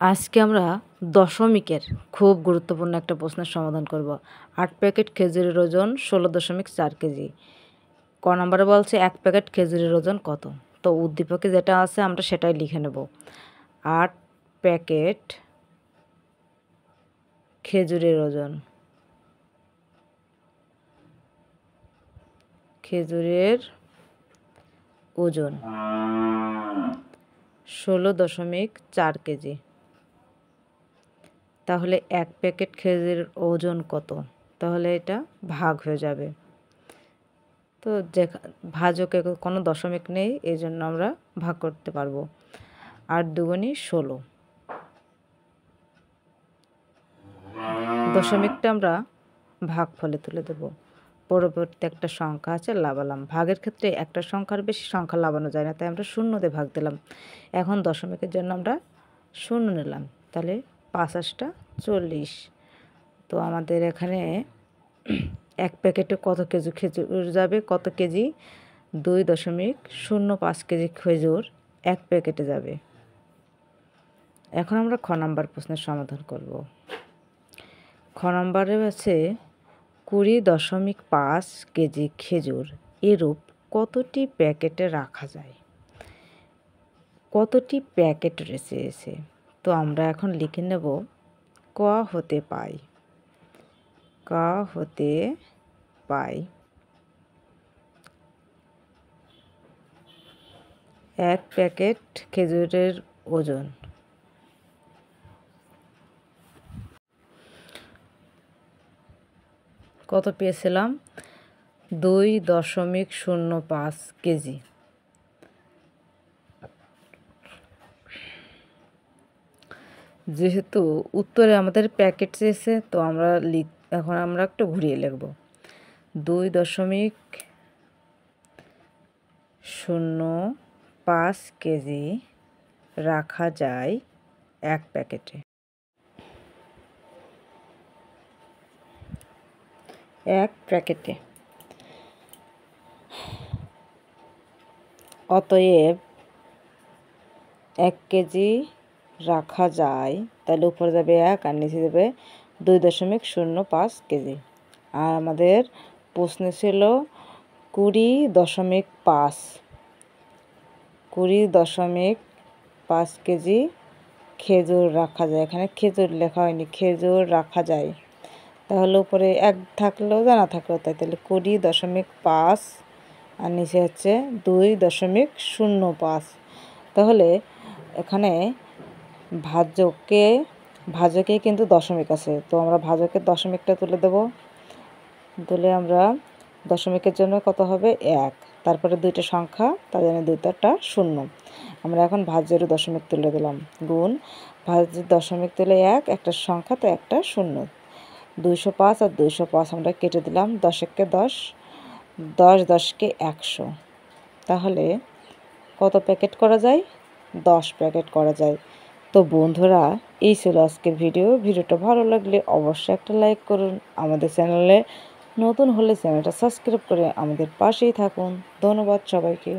আজকে আমরা দশমিকের খুব গুরুত্বপূর্ণ একটা প্রশ্নের সমাধান করব। 8 প্যাকেট খেজুরের ওজন 16.4 কেজি। ক নম্বরে বলছে 1 প্যাকেট খেজুরের ওজন কত? তো উদ্দীপকে যেটা আছে আমরা সেটাই লিখে নেব। 8 প্যাকেট খেজুরের ওজন, খেজুরের ওজন 16.4 কেজি। তাহলে 1 প্যাকেট খেজুরের ওজন কত? তাহলে এটা ভাগ হয়ে যাবে। তো ভাজকে কোনো দশমিক নেই, এই জন্য আমরা ভাগ করতে পারবো। 8 দুগুণে 16। দশমিকটা আমরা ভাগফলে তুলে দেব। পরবর্তী একটা সংখ্যা আছে লাবালাম। ভাগের ক্ষেত্রে একটা সংখ্যার বেশি সংখ্যা লাবানো যায় না, তাই আমরা 0 দিয়ে ভাগ দিলাম। এখন দশমিকের জন্য আমরা 0 নিলাম, তাহলে 5 × 8 = 40। তো আমাদের এখানে 1 প্যাকেটে কত কেজি খেজুর যাবে? কত কেজি? 2.05 কেজি খেজুর 1 প্যাকেটে যাবে। এখন আমরা খ নাম্বার প্রশ্নের সমাধান করব। খ নম্বরে আছে 20.5 কেজি খেজুর এরূপ কতটি প্যাকেটে রাখা যায়? কতটি প্যাকেট রয়েছে? তো আমরা এখন লিখে নেব ক হতে পাই। ক হতে পাই 1 প্যাকেট খেজুরের ওজন কত পেয়েছিলাম? 2.05 কেজি। যেহেতু উত্তরে আমাদের প্যাকেট চেয়েছে, তো এখন আমরা একটু ঘুরিয়ে লিখব। 2.05 কেজি রাখা যায় 1 প্যাকেটে। 1 প্যাকেটে। অতএব 1 কেজি রাখা যায়, তাহলে উপরে যাবে 1 আর নিচে যাবে 2.05 কেজি। আর আমাদের প্রশ্ন ছিল 20.5 কেজি খেজুর রাখা যায়। এখানে খেজুর লেখা হয়নি, খেজুর রাখা যায়। তাহলে উপরে 1 থাকলেও জানা থাকলেও তাই, তাহলে 20.5 আর নিচে হচ্ছে 2.05। তাহলে এখানে ভাজকে কিন্তু দশমিক আছে, তো আমরা ভাজকের দশমিকটা তুলে দেব। তুলে আমরা দশমিকের জন্য কত হবে? 1, তারপরে 2টা সংখ্যা, তার জন্য 2টা 0। আমরা এখন ভাজ্যের দশমিক তুলে দিলাম। গুণ ভাজ্যের দশমিক তুলে 1, একটা সংখ্যা, তো একটা 0। 205 আর 205 আমরা কেটে দিলাম। 10 × 10, 10 10 × 100। তাহলে কত প্যাকেট করা যায়? 10 প্যাকেট করা যায়। তো বন্ধুরা, এই ছিল আজকের ভিডিওটা ভালো লাগলে অবশ্যই একটা লাইক করুন। আমাদের চ্যানেলে নতুন হলে চ্যানেলটা সাবস্ক্রাইব করে আমাদের পাশেই থাকুন। ধন্যবাদ সবাইকে।